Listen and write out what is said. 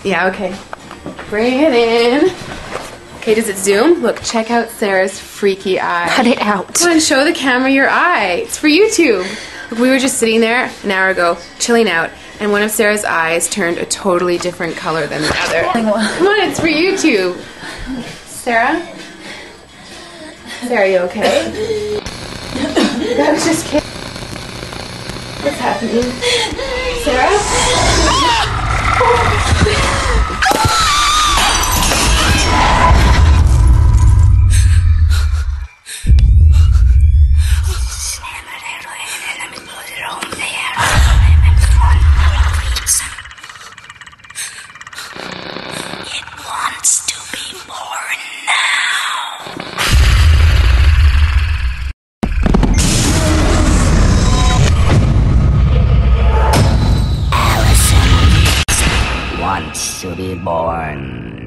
Yeah, okay. Bring it in. Okay, does it zoom? Look, check out Sarah's freaky eye. Cut it out. Come on, show the camera your eye. It's for YouTube. Look, we were just sitting there an hour ago, chilling out, and one of Sarah's eyes turned a totally different color than the other. Come on, it's for YouTube. Sarah? Sarah, are you okay? I was just kidding. What's happening? Sarah? It wants to be born now. Allison wants to be born